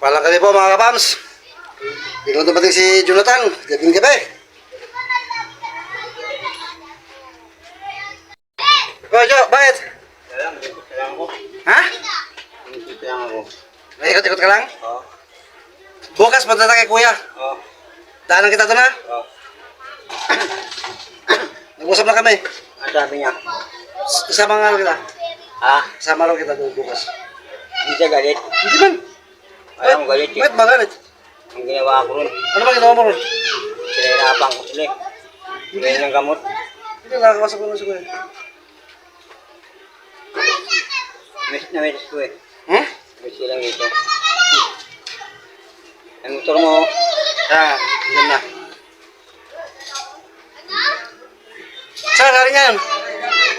Palang gabi po mga kapams. Biglang dumating si Jonathan. Gabing gabi. Oh, Jo, bakit? Ikot lang ako. Ha? Ikot lang ako. Ikot-ikot ka lang? Oo. Bukas, punta na kay kuya. Oo. Daanan kita doon ha? Oo. Nag-usap na kami. Ang sabi niya? Isama nga kita. Ha? Isama rin kita doon bukas. Hindi siya galit. Hindi man. Ayaw mo galit eh. Bakit ba galit? Ang ginawa ko ron. Ano ba ginawa mo ron? Sinahirapan ko sila eh. Bigay ng gamot. Hindi, nakakawasak ko na si kuya. Na-message ko eh. Hmm? May silang dito. Ang motor mo. Ah, yan na. Saan ka rin yan?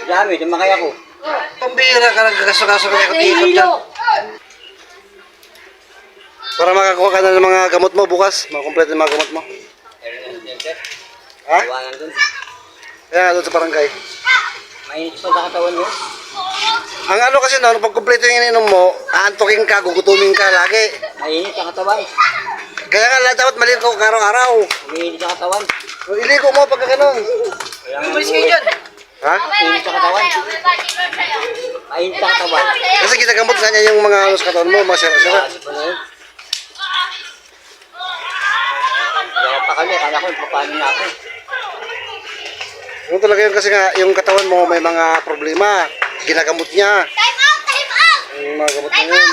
Dami, dumakay ako. Pambira ka nagkakaso-kaso ka ikot-ikot dyan. Para makakuha ka na ng mga gamot mo bukas. Makakompleto ng mga gamot mo. Meron na sir. Ha? Iwanan dun. Kaya nga doon sa barangay. Mainit pa sa katawan mo. Ang ano kasi no, pag kumpleto yung ininom mo, aantokin ka, gugutumin ka lagi. Mainit sa katawan. Kaya nga dapat maligo ka araw-araw. Mainit sa katawan. Iligo mo pagka ganun. Umalis kayo dyan. Ha? Mainit sa katawan. Mainit sa katawan. Kasi ginagamot nga niya yung mga ano sa katawan mo, mga sira-sira. Kaya pa kami, kala ko paano na ako. Ano talaga yun kasi nga, yung katawan mo may mga problema. Ginagamot niya. Yung mga gamot mo yun.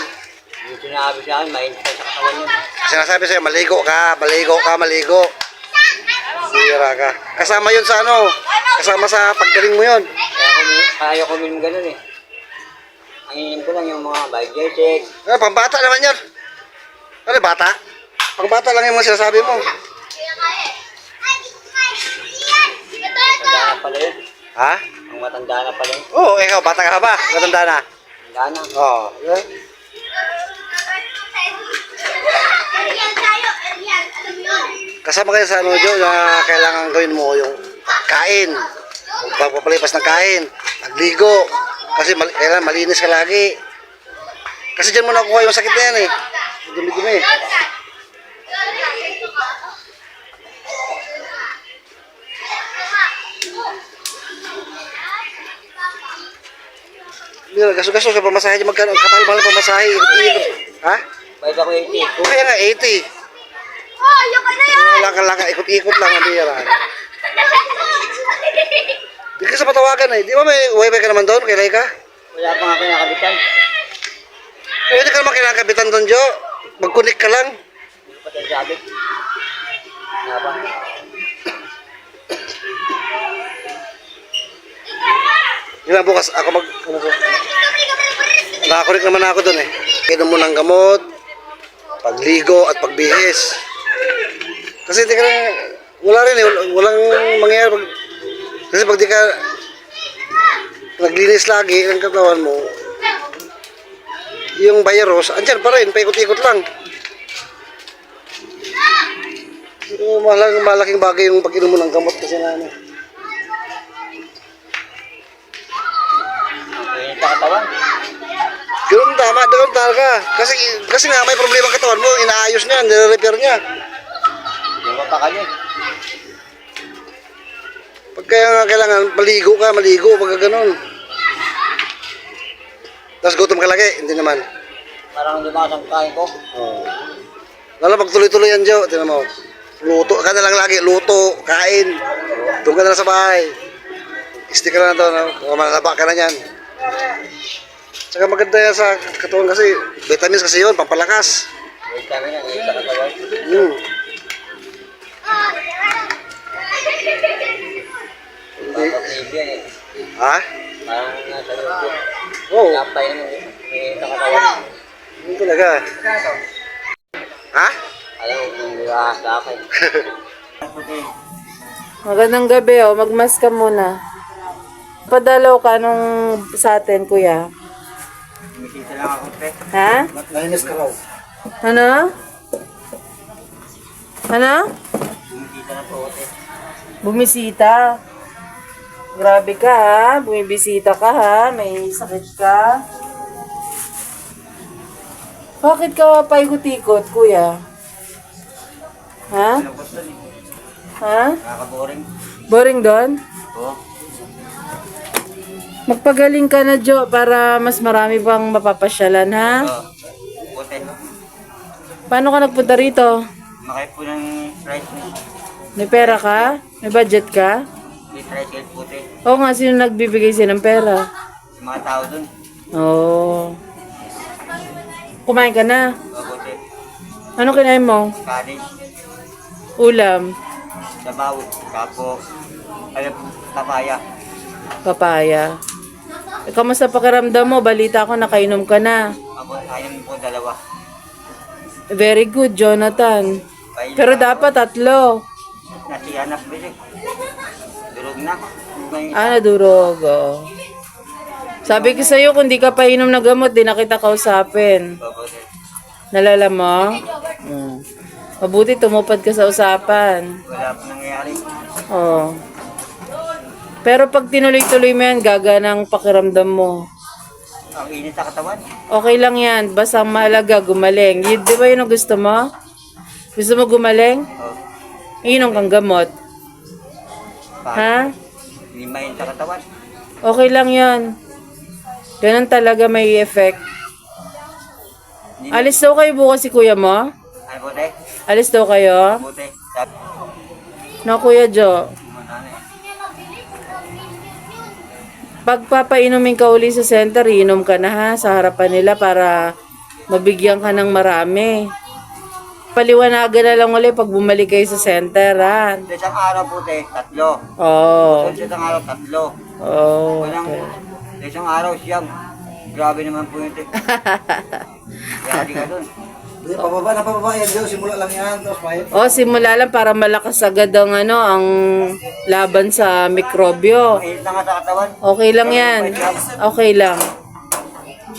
Yung sinabi sa akin, mainit sa katawan yun. Sinasabi sa'yo, maligo ka, maligo. Sira ka. Kasama yun sa ano, kasama sa paggaling mo yun. Kaya ko minum ganun eh. Ang ininom ko lang yung mga Biogesic. Pambata naman yun. Ano, bata? Pangbata lang yung mga sinasabi mo. Matanda na pala yun. Ha? Ang matanda na pala yun. Oo, ikaw, bata ka ba? Matanda na. Matanda na. Oo. Kasama kayo sa ano, Jo, na kailangan gawin mo yung kain. Pagpapalipas ng kain. Pagligo. Kasi kailangan malinis ka lagi. Kasi dyan mo nakuha yung sakit na yan eh. Dumi-dumi. Gaso-gaso sa pamasahe. Magkano? Kapal-mahal pamasahe. Ha? Bayad ako 80. O kaya nga 80. Wala ka, ikot-ikot lang ang bira. Hindi ka sa patawagan eh. Di ba may wifi ka naman doon? Kailan ka? Wala pa nga kinakabitan. Pwede ka naman kailangan kapitan doon, Jo. Mag-connect ka lang. Hindi ko pa tayo sabi. Nga ba? Yun na, bukas ako nakakunik naman ako doon eh. Inom mo ng gamot, pagligo at pagbihis. Kasi di ka lang, wala rin eh, walang mangyayari. Kasi pag di ka naglinis lagi ng katawan mo, yung virus, andyan pa rin, paikot-ikot lang. Pero malaking bagay yung pag-inom mo ng gamot kasi na ano. Mainit sa katawan. Ganun tama, ganun talaga. Kasi nga may problema ang katawan mo, inaayos niya, nire-repair niya. Hindi mo pa kanya. Pag kaya nga kailangan, maligo, pagka ganun. Tapos gutom ka lagi, hindi naman. Parang lumakas ang kain ko. Oh. Lalo pag tuloy-tuloy yan, Jo, tinan mo. Luto ka na lang lagi, luto, kain. Doon ka na lang sa bahay. Stick ka na doon, malaba ka na yan. Tsaka maganda yan sa katawan kasi, vitamins kasi yun, pampalakas. Wait kami na, mainit sa katawan. Parang baby yan eh. Ha? Parang nasa loob yun. Oo. Kapay naman yun. Mainit sa katawan. Yun talaga. Ha? Alam mo, kung nilahas sa akin. Magandang gabi, oh. Magmas ka muna. Padalaw ka nung sa atin, kuya. Tumitita lang ako, pe. Ha? Nainis ka raw. Ano? Ano? Tumitita na po, te. Bumisita. Grabe ka, ha? Bumibisita ka, ha? May sakit ka. Bakit ka paikot-ikot, kuya? Ha? Ano ko doon eh. Ha? Nakaka-boring. Boring doon? Oo. Magpagaling ka na, Jo, para mas marami pang mapapasyalan, ha? Oo. Puti. Paano ka nagpunta rito? Makay po ng tricycle. May pera ka? May budget ka? May tricycle puti. Oo nga, sino nagbibigay sa'yo ng pera? Yung mga tao doon. Oo. Kumain ka na? Oo, puti. Ano kinain mo? Kanin. Ulam? Sabaw. Tapos, alam, papaya. Papaya? Eh, kamusta pakiramdam mo? Balita ko nakainom ka na. Ako, ayun po dalawa. Very good, Jonathan. Paila Pero ako. dapat 3. Nasiyanak din eh. Durog na. Ngayon, Nadurog. Oh. Sabi ko sa'yo, kung di ka pa inom na gamot, di na kita kausapin. oo, puti. Nalala mo? Mabuti tumupad ka sa usapan. Wala po nangyayari. Oh. Pero pag tinuloy-tuloy mo yan, gaganang pakiramdam mo. Ang init sa katawan. Okay lang yan. Basta ang mahalaga, gumaling. Di ba yun ang gusto mo? Gusto mo gumaling? Oo. Inom kang gamot. Ha? Hindi main sa katawan. Okay lang yan. Ganun talaga may effect. Hindi Alis daw kayo bukas si kuya mo? Ay, puti. Alis daw kayo? Puti. Sabi. No, Kuya Jo. Ano eh. Pagpapainumin ka uli sa center, inom ka na ha, sa harapan nila para mabigyan ka ng marami. Paliwanagan na lang ulit pag bumalik kayo sa center, ha? Sa isang araw puti, 3. Oo. Sa isang araw, 3. Oh, Walang, okay. sa isang araw siyam. Grabe naman po yun. Kaya di ka dun. Hindi, pababa na pababa yan, Joe. Simula lang yan. Tapos may... Oh, simula lang para malakas agad ang ang laban sa mikrobyo. Mainit na nga sa katawan. Okay lang yan. Okay lang.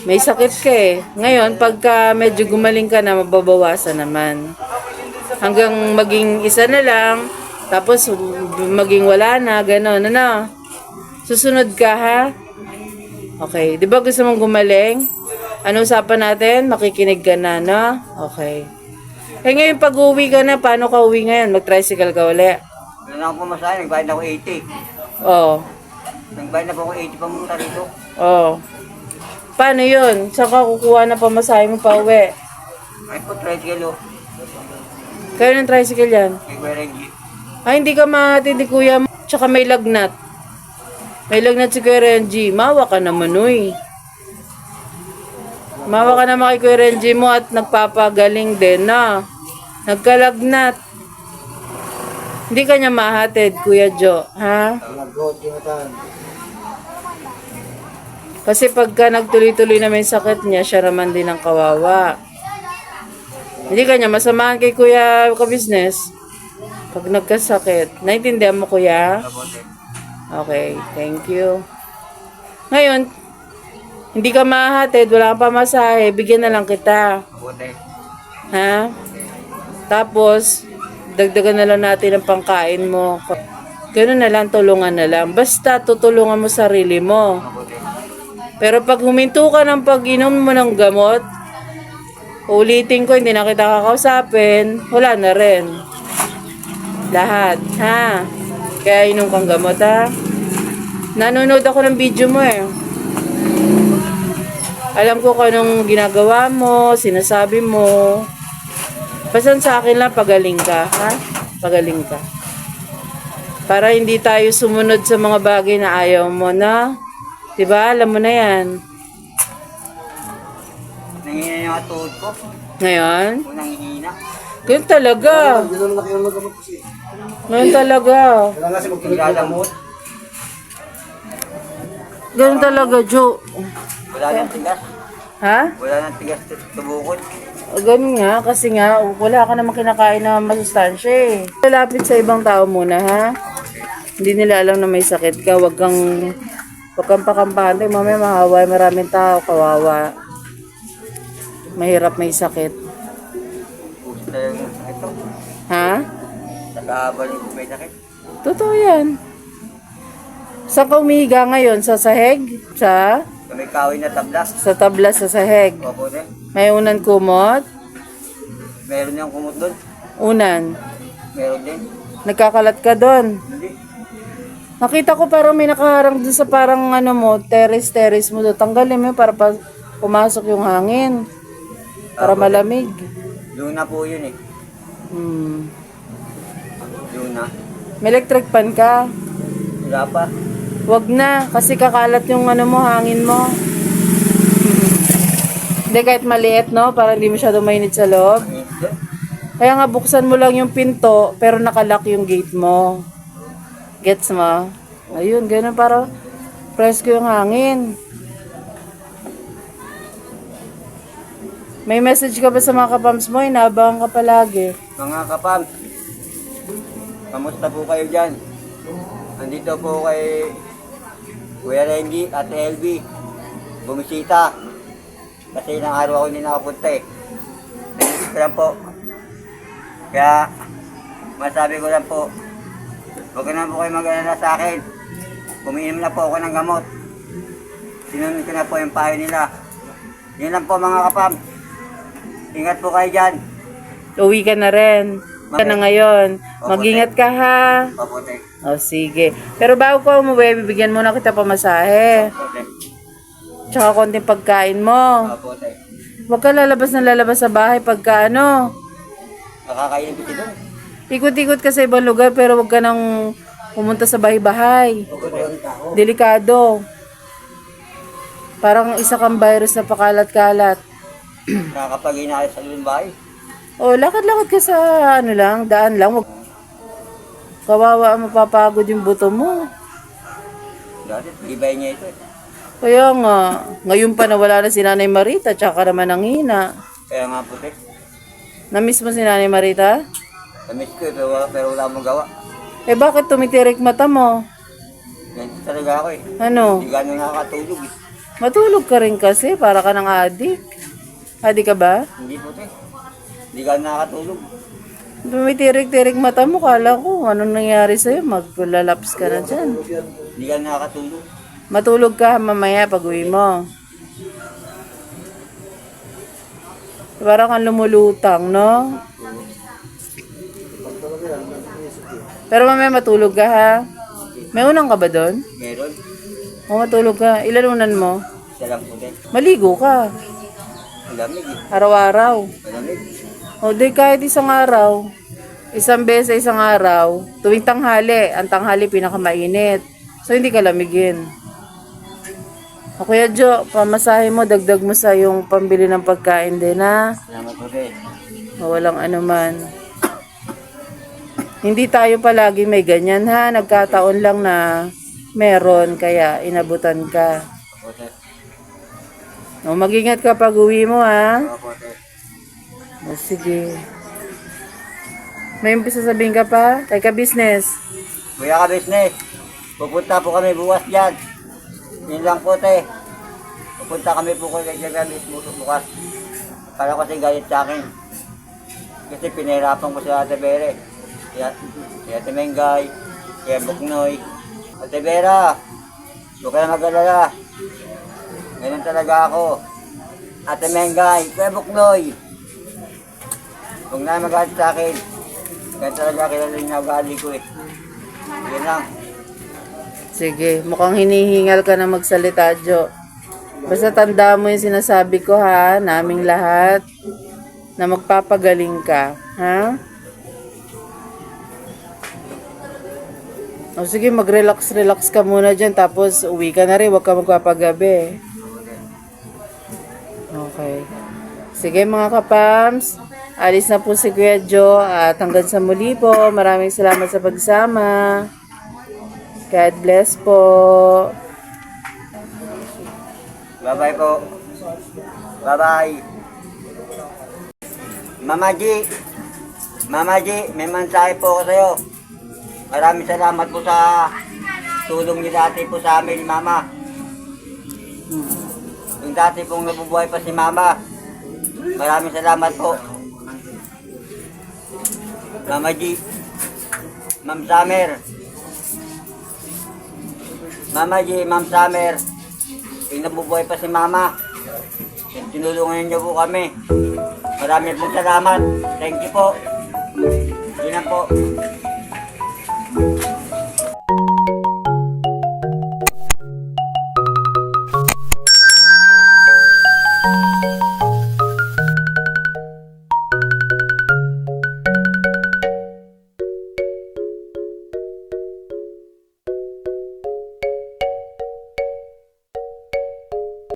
May sakit ka eh. Ngayon, pagka medyo gumaling ka na, mababawasan naman. Hanggang maging isa na lang, tapos maging wala na, gano'n, ano? Susunod ka, ha? Okay. Di ba gusto mong gumaling? Ano usapan natin? Makikinig ka na, no? Okay. Eh ngayon, pag uwi ka na, paano ka uwi ngayon? Mag-tricycle ka uli? Wala na ako pumasahe, nagbayad na ako 80. Oo. Nagbayad na po ako 80 pamunta rito. Oo. Paano yun? Saan ka kukuha na pamasahe mo pa uwi? Ay po, tricycle oh. Kayo ng tricycle yan? Kay Kuya Renji. Ay, hindi ka matindi kuya mo. Tsaka may lagnat. May lagnat si Kuya Renji. Mawa ka naman, uy. Mawa ka naman kay Kuya Renji mo at nagpapagaling din, na. Nagkalagnat. Hindi ka niya mahatid, Kuya Jo. Ha? Lagot, Jonathan. Kasi pagka nagtuloy-tuloy na may sakit niya, siya naman din ang kawawa. Hindi ka niya masamahan kay Kuya ka-business. Pag nagkasakit. Naintindihan mo, Kuya? Kabote. Okay, thank you. Ngayon, hindi ka mahatid, wala kang pamasahe, bigyan na lang kita. Kabote. Ha? Tapos, dagdagan na lang natin ang pangkain mo. Ganun na lang, tulungan na lang. Basta, tutulungan mo sarili mo. Kabote. Pero pag huminto ka ng pag-inom mo ng gamot, ulitin ko, hindi na kita kakausapin, wala na rin. Lahat, ha? Kaya inom kang gamot, ha? Nanonood ako ng video mo, eh. Alam ko kung anong ginagawa mo, sinasabi mo. Basta sa akin lang, pagaling ka, ha? Pagaling ka. Para hindi tayo sumunod sa mga bagay na ayaw mo, na? Diba? Alam mo na yan. Nangihina yung tuhod ko. Ngayon? Kung nangihina. Ganun talaga. Hindi naman nakinom ng gamot kasi. Ngayon talaga. Kailangan kasi magtuloy-tuloy ang gamot. Ganun talaga, Jo. Wala nang tigas. Ha? Wala nang tigas tubukod. Ganun nga, kasi nga, wala ka naman kinakain na masustansya eh. Lalapit sa ibang tao muna, ha? Hindi nila alam na may sakit ka. Huwag kang pakampante. Mamaya mahawa, maraming tao, kawawa. Mahirap may sakit. Puso na yung ito. Ha? Nag-aabalik ko may sakit. Totoo yan. Saan ka umihiga ngayon? Sa sahig? Sa? Sa may kahoy na tabla. Sa tabla sa sahig. Opo, te. May unan kumot? Meron yung kumot doon. Unan. Meron din. Nagkakalat ka doon. Hindi. Nakita ko parang may nakaharang dun sa parang ano mo, terrace mo doon. Tanggalin mo para pumasok yung hangin. Para malamig. Luna po yun eh. Hmm. Luna. May electric fan ka? Wala pa. Wag na, kasi kakalat yung ano mo, hangin mo. Hindi, kahit maliit, no? Para hindi masyado mainit sa loob. Kaya nga, buksan mo lang yung pinto, pero nakalock yung gate mo. Gets mo? Ayun, ganun para presko yung hangin. May message ka ba sa mga kapams mo? Inaabangan ka palagi. Mga kapam, kamusta po kayo dyan? Andito po kay Kuya Renji at LB. Bumisita. Kasi ilang araw ako hindi nakapunta eh. Nainis ko lang po. Kaya, masabi ko lang po, huwag na po kayo mag-alala sa akin. Umiinom na po ako ng gamot. Sinunod ko na po yung payo nila. Yun lang po mga kapam. Ingat po kayo dyan. Uwi ka na rin. Ka na ngayon. Mag-ingat ka ha. Paputi. O sige. Pero bago ka umuwi, bibigyan muna kita pamasahe. Paputi. Tsaka konting pagkain mo. Paputi. Huwag ka lalabas na lalabas sa bahay pagka ano. Nakakainin ko doon. Ikot-ikot ka sa ibang lugar pero huwag ka nang pumunta sa bahay-bahay. Paputi. Delikado. Parang isa kang virus na pakalat-kalat. Nakakapag-inayos sa lumbay. O, lakad-lakad ka sa ano lang, daan lang. Wag... Kawawa, mapapagod yung buto mo. Dati, ibay niya ito eh. Kaya nga, ngayon pa nawala na si Nanay Marita, tsaka naman ang hina. Kaya nga puti. Namiss mo si Nanay Marita? Namiss ko eh, pero wala mong gawa. Eh bakit tumitirik mata mo? Ganito talaga ako eh. Ano? Hindi gano'n nakakatulog eh. Matulog ka rin kasi, para ka ng adik. Adik ka ba? Hindi puti. Hindi gano'n nakakatulog. Tumitirik-tirik mata mo, kala ko, anong nangyari sa'yo? Maglalaps ka na dyan. Hindi gano'n nakakatulog. Matulog ka mamaya pag uwi mo. Parang kang lumulutang, no? Pero mamaya matulog ka ha. May unang ka ba doon? Meron. O matulog ka. Ilan unan mo? Isa lang puti. Maligo ka. Malamig eh. Araw-araw. Malamig. O di kahit isang araw. Isang beses sa isang araw. Tuwing tanghali. Ang tanghali pinakamainit. So hindi ka lamigin. O Kuya Jo, pamasahe mo, dagdag mo sa yung pambili ng pagkain din ha. Salamat puti. O walang anuman. Hindi tayo palagi may ganyan ha. Nagkataon lang na meron kaya inabutan ka. Puti. O mag-ingat ka pag uwi mo ha. Puti. O sige. May sasabihin ka pa? Kay ka business. Kuya ka business. Pupunta po kami bukas dyan. Yun lang puti. Pupunta kami po kay Gagabis bukas. Kala ko kasi galit sa akin. Kasi pinahirapan ko si Ate Bere. Si Ate Mengay, si Buknoy. Ate Vera, huwag ka na mag-alala. Ganun talaga ako. Ate Mengay, Kuya Buknoy. Huwag na magalit sa akin. Ganun talaga kilala yung ugali ko eh. Yun lang. Sige, mukhang hinihingal ka na magsalita, Jo. Basta tanda mo yung sinasabi ko ha, naming lahat, na magpapagaling ka. Ha? O sige, mag-relax ka muna dyan, tapos uwi ka na rin, huwag ka magpapagabi. Okay. Sige mga kapams, alis na po si Kuya Jo at hanggang sa muli po, maraming salamat sa pagsama. God bless po. Bye-bye po. Bye-bye. Mama G, may mensahe po ako sa'yo. Maraming salamat po sa tulong niyo dati po sa amin, Mama. Yung dati pong nabubuhay pa si Mama. Maraming salamat po. Mama G, Ma'am Summer. Mama G, Ma'am Summer. nabubuhay pa si Mama. Tinulungan niyo po kami. Marami pong salamat. Thank you po. Yun na po.